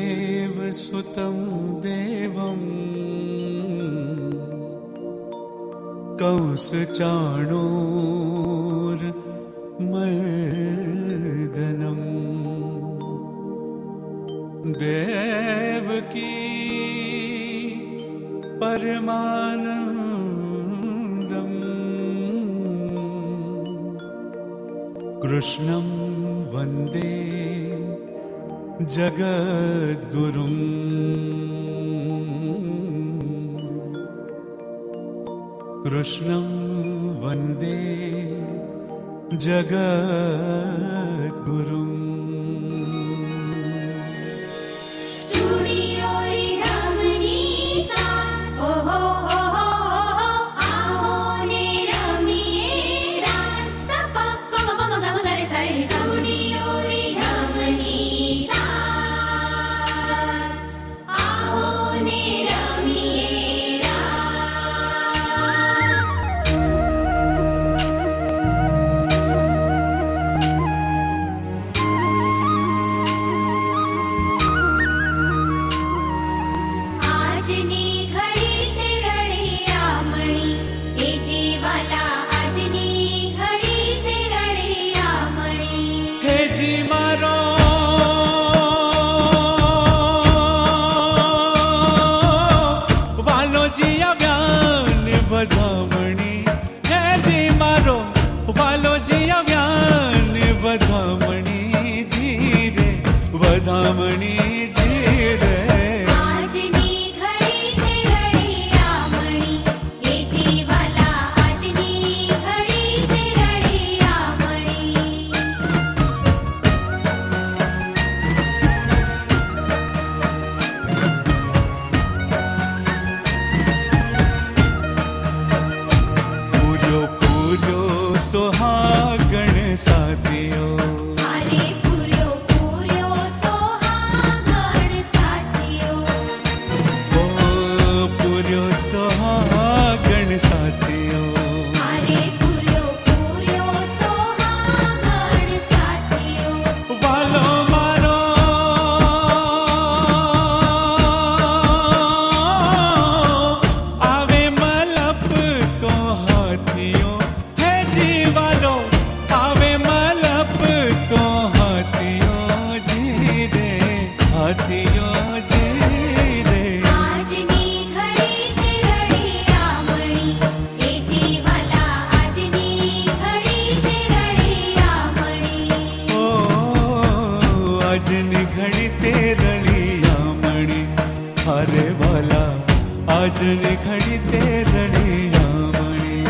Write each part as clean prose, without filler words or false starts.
वसुदेवसुतं देवं कंसचाणूरमर्दनम् देवकी परमानन्दम् कृष्णं वन्दे जगद्गुरुम् कृष्णं वन्दे जगद्गुरुम्। सोहागण साथियों अरे पूर्यो पूर्यो सोहागण साथियों ओ पूर्यो सोहागण साथियों अरे पूर्यो पूर्यो सोहागण साथियों वालो मारो आवे मलप तो हाथियों अरे भला आज निखड़ी ते रड़िया मणि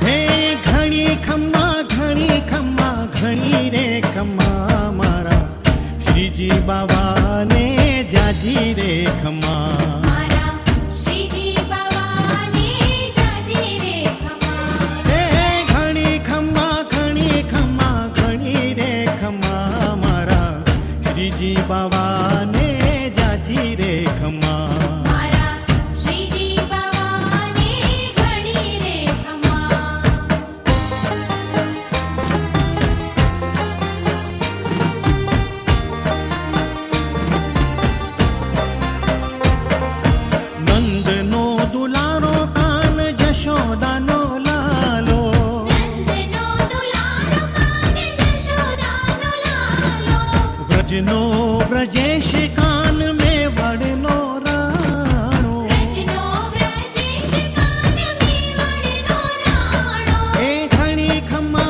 हे घणी खम्मा घणी खम्मा घणी रे खम्मा मारा श्रीजी बाबा ने जाजी रे खम्मा मारा श्रीजी बाबा ने जाजी रे खम्मा हे घणी खम्मा घणी खम्मा घणी रे खम्मा मारा श्रीजी बाबा ने जाजी रे खम्मा मारा श्रीजी बाबा ने घणी रे खम्मा नंदनो दुलारो कान जशोदानो लालो नंदनो दुलारो कान जशोदानो लालो व्रजनो व्रजेश कान में वड़नो राणो व्रजनो व्रजेश कान में वड़नो राणो ए घणी खम्मा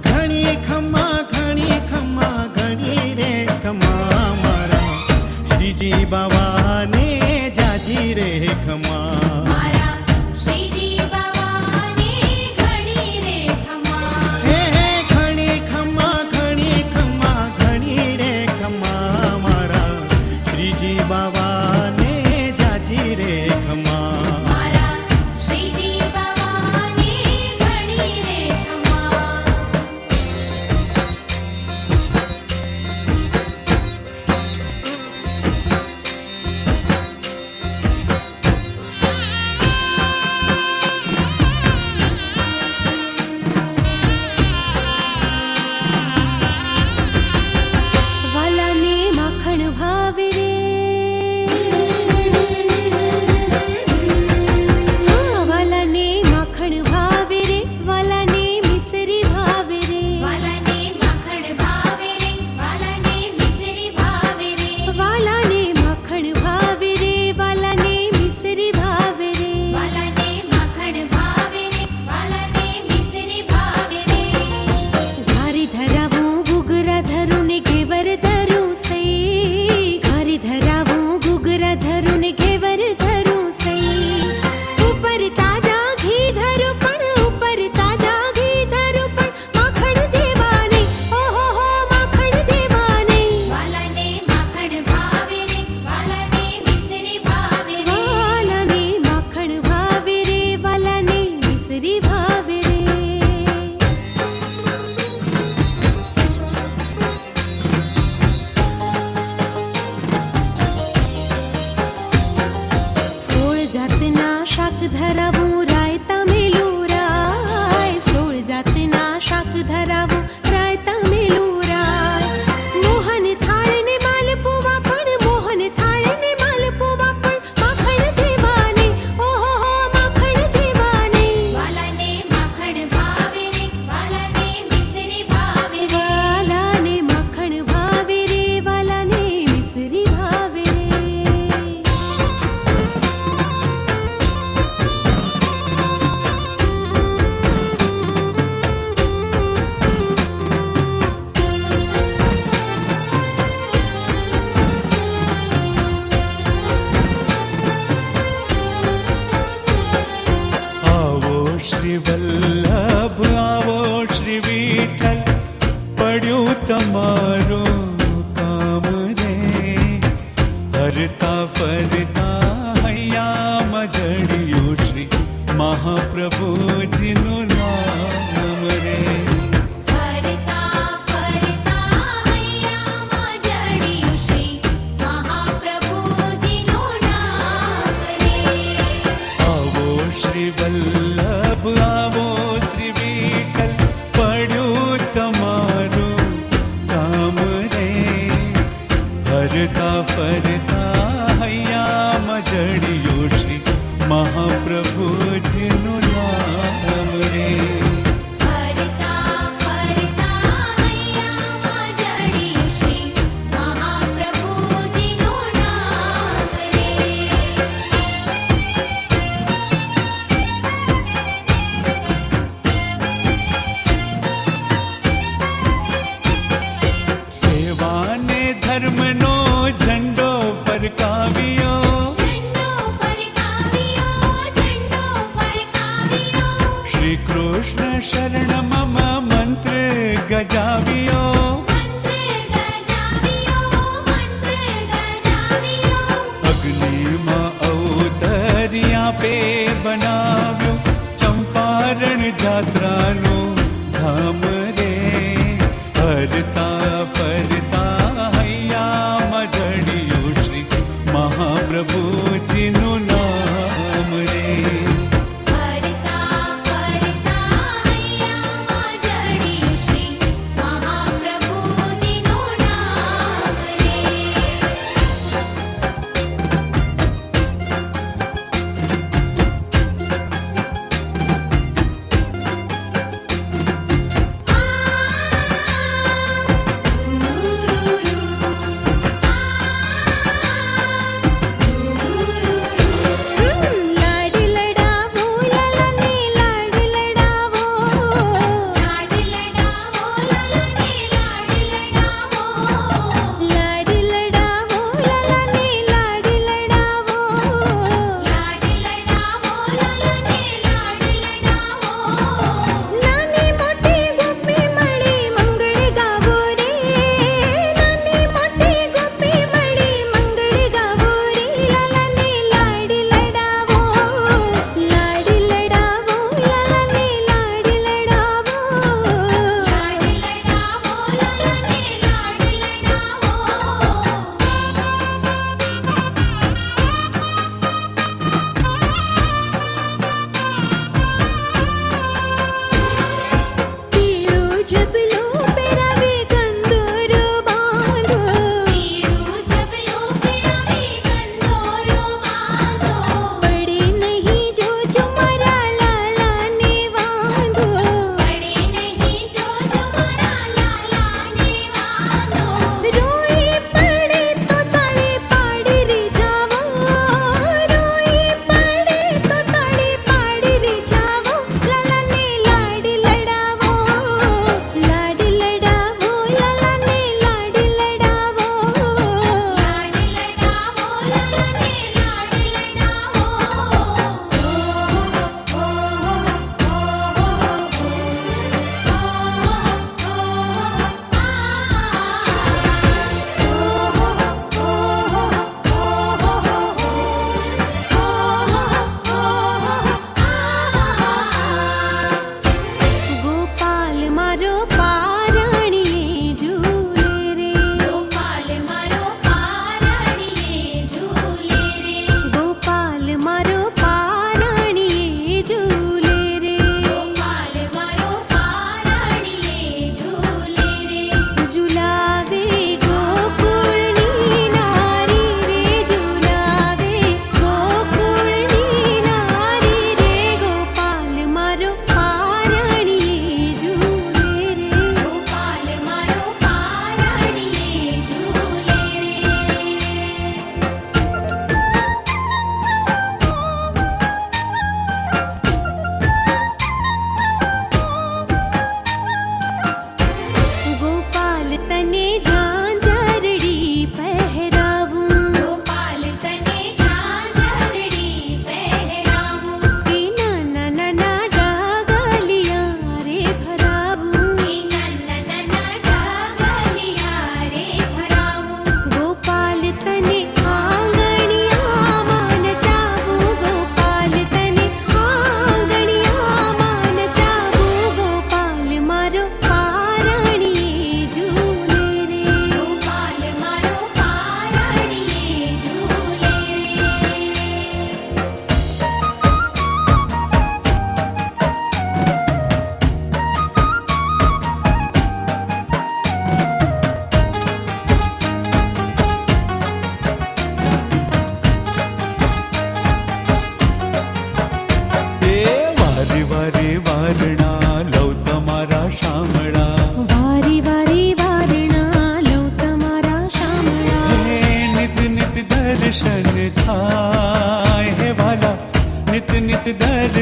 घणी खम्मा घणी खम्मा घणी रे खम्मा मारा श्रीजी बाबा ने जाजी रे खम्मा मारा श्रीजी बाबा ने घणी रे खम्मा हे घणी खम्मा घणी खम्मा घणी रे खम्मा मारा श्रीजी बाबा ने जाजी रे खम्मा मारा ફરતા ફરતા હૈયામાં જડિયું શ્રી મહાપ્રભુજીનું નામ રે. ફરતા ફરતા હૈયામાં જડિયું શ્રી મહાપ્રભુજીનું નામ રે. આવો શ્રી વલ્લભ આવો શ્રી વિઠ્ઠલ પડ્યું તમારું કામ રે. ફરતા ફરતા હૈયામાં જડિયું શ્રી મહાપ્રભુજીનું નામ રે. ફરતા ફરતા હૈયામાં જડિયું શ્રી મહાપ્રભુજીનું નામ રે. સેવાને ધર્મનો ઝંડો ફરકાવ્યો. ઝંડો ફરકાવ્યો, ઝંડો ફરકાવ્યો. શ્રી કૃષ્ણ શરણ મમ મંત્ર ગજાવ્યો. મંત્ર ગજાવ્યો, મંત્ર ગજાવ્યો. અગ્નિમાં અવતર્યા પે બનાવ્યો ચંપારણ જાત્રાનો ધામ રે. ફરતા ફરતા હૈયામાં જડિયું શ્રી મહાપ્રભુજીનું નામ રે. ફરતા ફરતા હૈયામાં જડિયું શ્રી મહાપ્રભુજીનું નામ રે.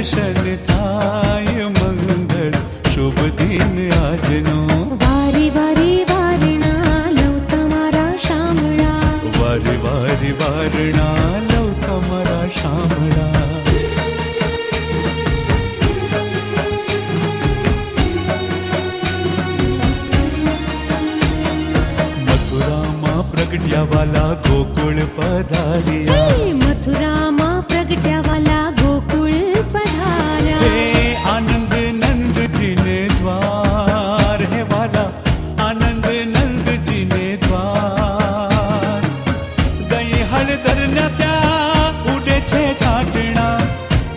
દર્શન થાય મંગળ શુભ દિન આજનો વારે વારે વારણા લઉં તમારા શામળા વારે વારે વારણા લઉં તમારા શામળા મથુરામાં પ્રગટ્યા વાલા ગોકુળ પધાર્યા હે મથુરામાં પ્રગટ્યા વાલા ગોકુળ પધાર્યા હે આનંદ નંદજીને દ્વાર હે વાલા આનંદ નંદજીને દ્વાર દહીં હળદર ના ત્યાં ઉડે છે ચાટણા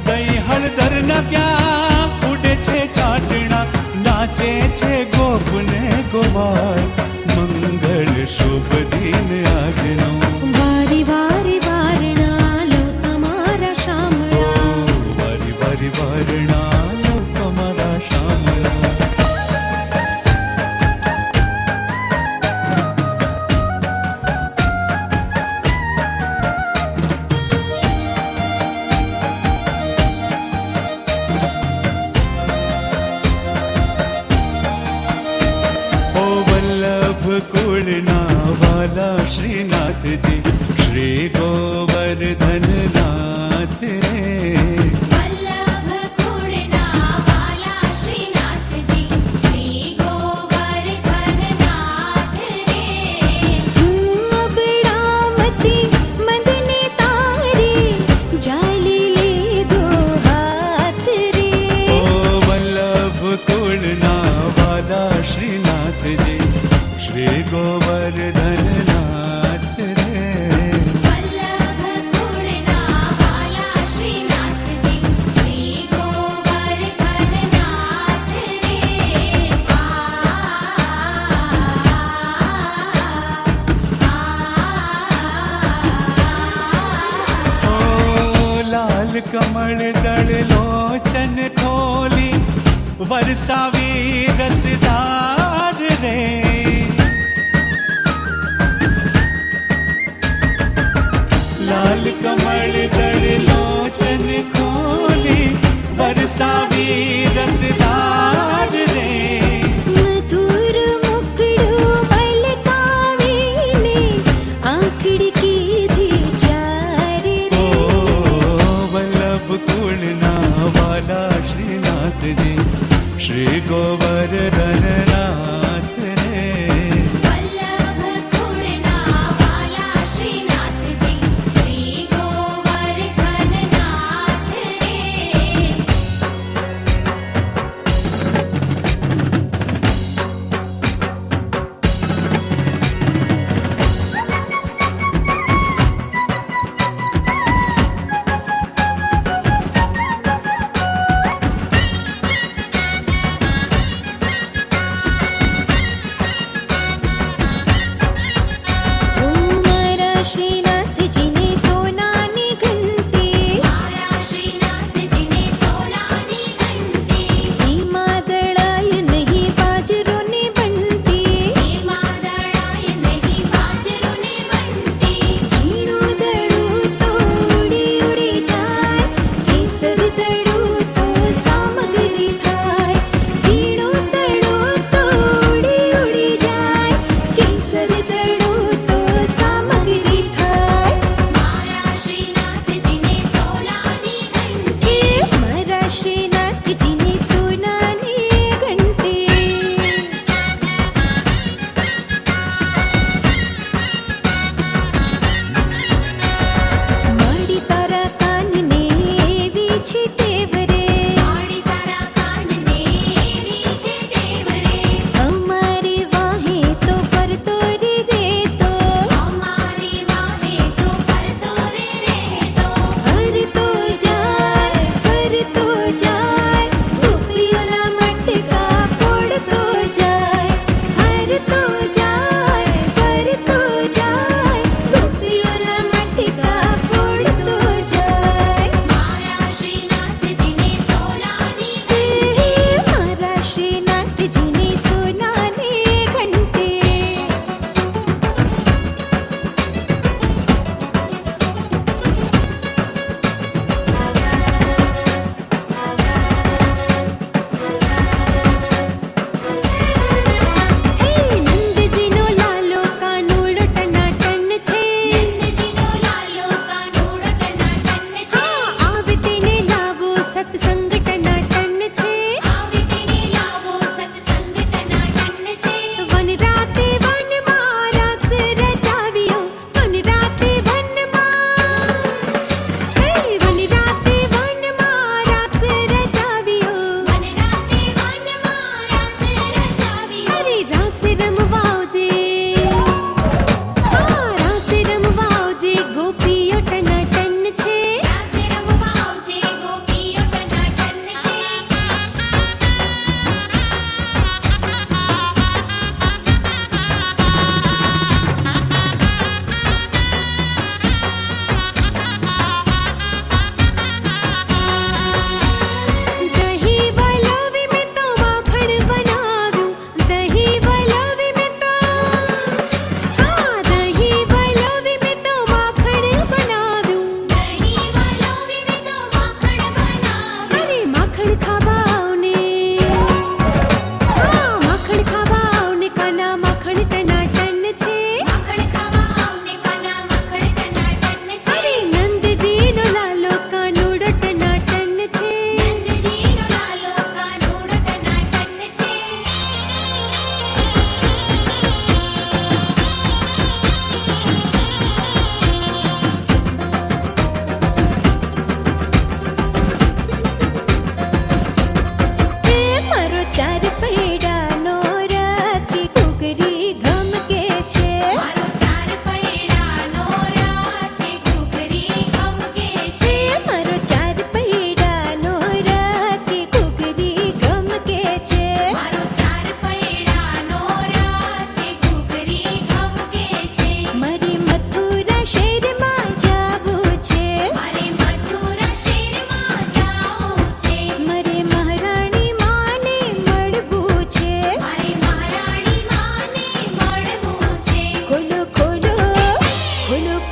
દહીં હળદર ના ત્યાં ઉડે છે ચાટણા નાચે છે ગોપને ગોવાળ મંગળ શુભ દિન આજનો વારે વારે વારણા લઉં તમારા શામળા વારી વારી વારણા લો તમારા શામળા ઓ વલ્લભ કુળના વાલા શ્રીનાથજી શ્રી ગોવર્ધનનાથ રે વલ્લભ કુળના વાલા શ્રીનાથજી શ્રી ગોવર્ધનનાથ રે હું અબડામતી મદને તારે જાલી લીધો હાથ રે ઓ વલ્લભ કુળના વાલા શ્રીનાથજી શ્રી ગોવર્ધનનાથ રે વલ્લભ કુળના વાલા શ્રીનાથજી શ્રી ગોવર્ધનનાથ રે ઓ લાલ કમળ દળ લોચન ખોલી વરસાવી રસદાર રે લાલ કમળ દળ લોચન ખોલી વરસાવી રસદાર રે મધુર મુકડું મલકાવીને આંખડી કીધી ચાર ઓ રે વલ્લભ કુળના વાલા શ્રીનાથજી શ્રી ગોવર્ધનનાથ રે વલ્લભ કુળના વાલા શ્રીનાથજી શ્રી ગોવર્ધનનાથ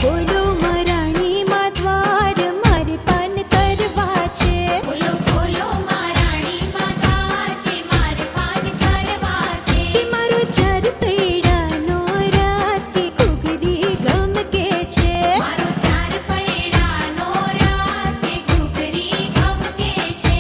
ખોલો મરાણી માં દ્વાર મારે પાન કરવા છે ખોલો ખોલો મારાણી માતા કે મારે પાન કરવા છે કે મારો ચાર પૈડાનો રાત કે ઘૂઘરી ગમ કે છે મારો ચાર પૈડાનો રાત કે ઘૂઘરી ગમકે છે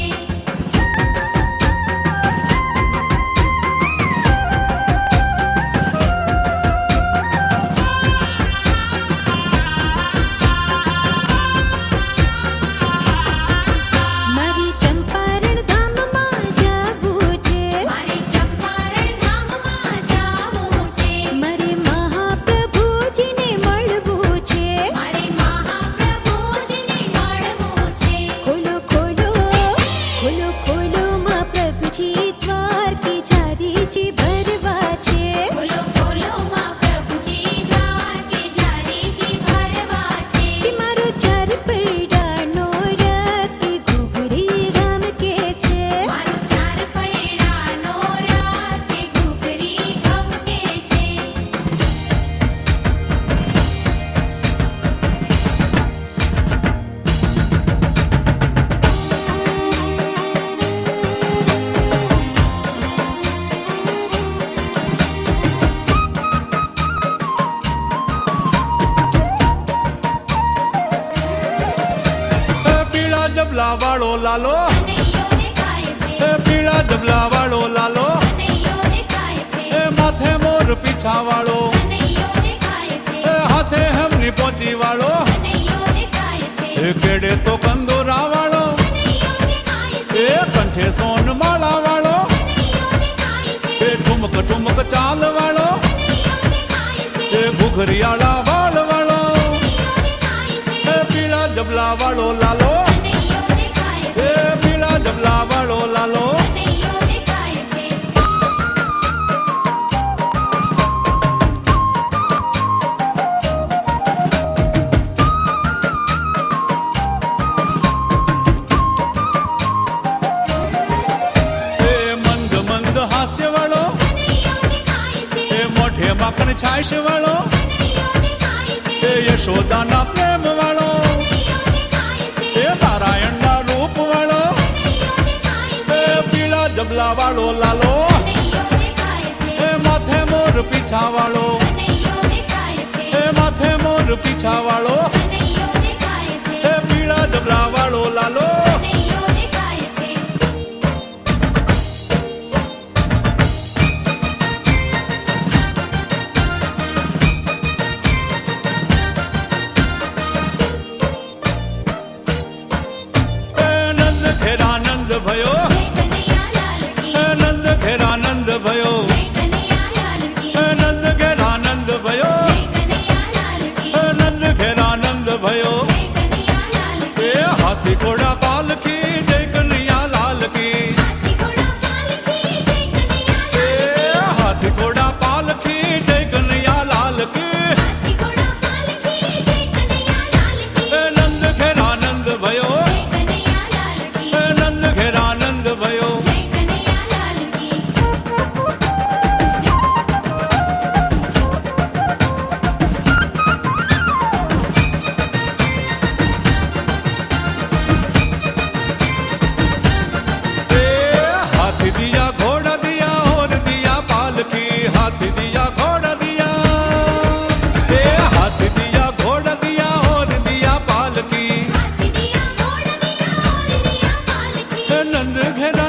મારી ચંપારણ ધામમાં જાવું છે મારે ચંપારણ ધામમાં જાવું છે મારે મહાપ્રભુજીને મળવું છે મારે મહાપ્રભુજીને મળવું છે ખોલો ખોલો ખોલો ખોલો માં પ્રભુજી દ્વાર કે જારીજી ભરવા છે ખોલો ખોલો માં પ્રભુજી દ્વાર કે જારીજી ભરવા છે કે મારો ચાર પૈડાનો રાત કે ઘૂઘરી ગમ કે છે મારો ચાર પૈડાનો રાત કે ઘૂઘરી ગમકે છે એ પીળા જબલા વાળો લાલો કનૈયોને ખાય છે એ પીળા જબલા વાળો લાલો કનૈયોને ખાય છે એ માથે મોર પીછા વાળો કનૈયોને ખાય છે એ હાથે હેમની પહોંચી વાળો કનૈયોને ખાય છે એ કેડે તો કંદોરા વાળો કનૈયોને ખાય છે એ કંઠે સોન માળા વાળો કનૈયોને ખાય છે એ ઠુમક ઠુમક ચાલ વાળો કનૈયોને ખાય છે એ ઘુઘરિયાળા વાળ વાળો કનૈયોને ખાય છે એ પીળા જબલા વાળો લાલો કનૈયોને ખાય છે એ પીળા જબલા વાળો લાલો કનૈયોને ખાય છે એ મંદ મંદ હાસ્ય વાળો કનૈયોને ખાય છે એ મોઢે માખણ છાશ વાળો કનૈયોને ખાય છે એ યશોદાના પ્રેમ વાળો કનૈયોને ખાય છે એ નારાયણના રૂપ વાળો કનૈયોને ખાય છે એ પીળા જબલા વાળો લાલો કનૈયોને ખાય છે એ માથે મોર પીછા વાળો કનૈયોને ખાય છે એ માથે મોર પીછા વાળો કનૈયોને ખાય છે એ પીળા જબલા વાળો લાલો કનૈયોને ખાય છે એ નંદ ઘેરાનંદ ભયો જય કનૈયાલાલ કી એ નંદ ઘેરાનંદ ભયો જય કનૈયાલાલ કી એ નંદ ઘેરાનંદ ભયો જય કનૈયાલાલ કી એ નંદ ઘેરાનંદ ભયો જય કનૈયાલાલ એ કી હાથી ઘોડા પાલકી જય કનૈયા લાલ કી હાથી ઘોડા પાલકી જય એ કનૈયાલાલ હાથી ઘોડા પાલકી જય કનૈયા લાલ કી હાથી ઘોડા પાલકી જય કનૈયાલાલ કી એ નંદ ઘેરાનંદ ભયો જય કનૈયાલાલ કી એ નંદ ઘેરાનંદ ભયો જય કનૈયાલાલ કી ए हाथी दिया घोड़ा दिया और दिया पालकी हाथी दिया घोड़ा दिया ए हाथी दिया घोड़ा दिया और दिया पालकी हाथी दिया घोड़ा दिया और दिया पालकी ए नंद घेरा